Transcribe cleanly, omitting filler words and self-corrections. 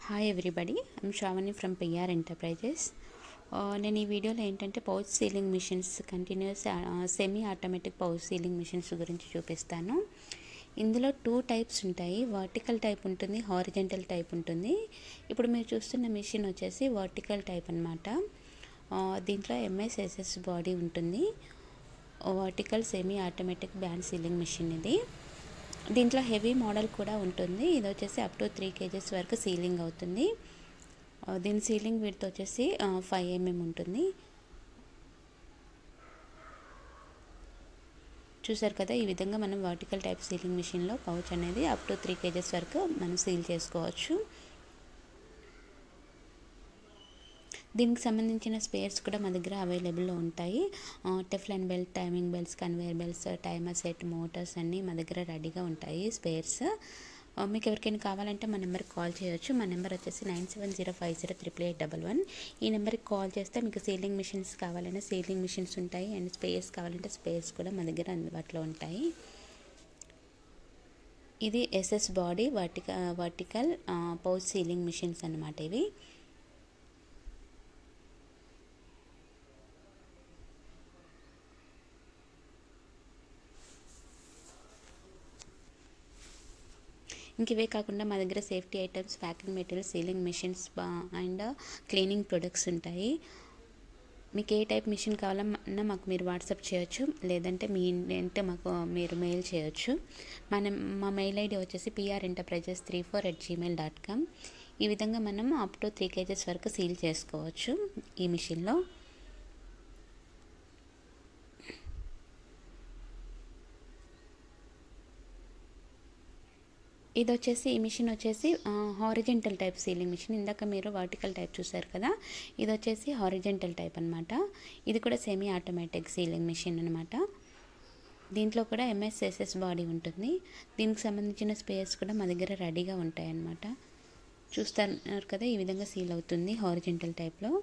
Hi everybody, I'm Shravani from PR enterprises. నేను ఈ వీడియోలో ఏంటంటే pouch sealing machines continuous semi automatic pouch sealing machines గురించి చూపిస్తాను. ఇందులో 2 టైప్స్ ఉంటాయి. వర్టికల్ టైప్ ఉంటుంది, హారిజెంటల్ టైప్ ఉంటుంది. ఇప్పుడు మీరు చూస్తున్న మిషన్ వచ్చేసి వర్టికల్ టైప్ అనమాట. దీంట్లో ఎంఎస్ఎస్ఎస్ బాడీ ఉంటుంది. Vertical semi automatic band sealing machine ఇది. దీంట్లో హెవీ మోడల్ కూడా ఉంటుంది. ఇది వచ్చేసి అప్ టు 3 kgs వరకు సీలింగ్ అవుతుంది. దీని సీలింగ్ విడ్త్ వచ్చేసి 5 mm ఉంటుంది. చూసారు కదా, ఈ విధంగా మనం వర్టికల్ టైప్ సీలింగ్ మిషన్లో పౌచ్ అనేది అప్ టు 3 kgs వరకు మనం సీల్ చేసుకోవచ్చు. దీనికి సంబంధించిన స్పేర్స్ కూడా మా దగ్గర అవైలబుల్లో ఉంటాయి. Teflon belt, timing belts, conveyor belts, timer set, Motors అన్నీ మా దగ్గర రెడీగా ఉంటాయి స్పేర్స్. మీకు ఎవరికైనా కావాలంటే మా నెంబర్కి కాల్ చేయొచ్చు. మా నెంబర్ వచ్చేసి 9705088811. ఈ నెంబర్కి కాల్ చేస్తే మీకు సీలింగ్ మిషన్స్ కావాలన్నా సీలింగ్ మిషన్స్ ఉంటాయి, అండ్ స్పేర్స్ కావాలంటే స్పేర్స్ కూడా మా దగ్గర అందుబాటులో ఉంటాయి. ఇది SS body vertical pouch sealing machines అన్నమాట ఇవి. ఇంక ఇవే కాకుండా మా దగ్గర safety items, packing materials, sealing machines and cleaning products ఉంటాయి. మీకు ఏ టైప్ మిషన్ కావాలన్నా మాకు మీరు వాట్సాప్ చేయొచ్చు, లేదంటే మీ ఇంటి మాకు మీరు మెయిల్ చేయొచ్చు. మా మెయిల్ ఐడి వచ్చేసి prenterprises34@gmail.com. ఈ విధంగా మనం అప్ టు 3 kgs వరకు సీల్ చేసుకోవచ్చు ఈ మిషన్లో. ఇది వచ్చేసి ఈ మిషన్ వచ్చేసి హారిజెంటల్ టైప్ సీలింగ్ మిషన్. ఇందాక మీరు వర్టికల్ టైప్ చూసారు కదా, ఇది వచ్చేసి హారిజెంటల్ టైప్ అనమాట. ఇది కూడా సెమీ ఆటోమేటిక్ సీలింగ్ మిషన్ అనమాట. దీంట్లో కూడా ఎంఎస్ఎస్ఎస్ బాడీ ఉంటుంది. దీనికి సంబంధించిన స్పేర్స్ కూడా మా దగ్గర రెడీగా ఉంటాయి అన్నమాట. చూస్తున్నారు కదా, ఈ విధంగా సీల్ అవుతుంది హారిజెంటల్ టైప్లో.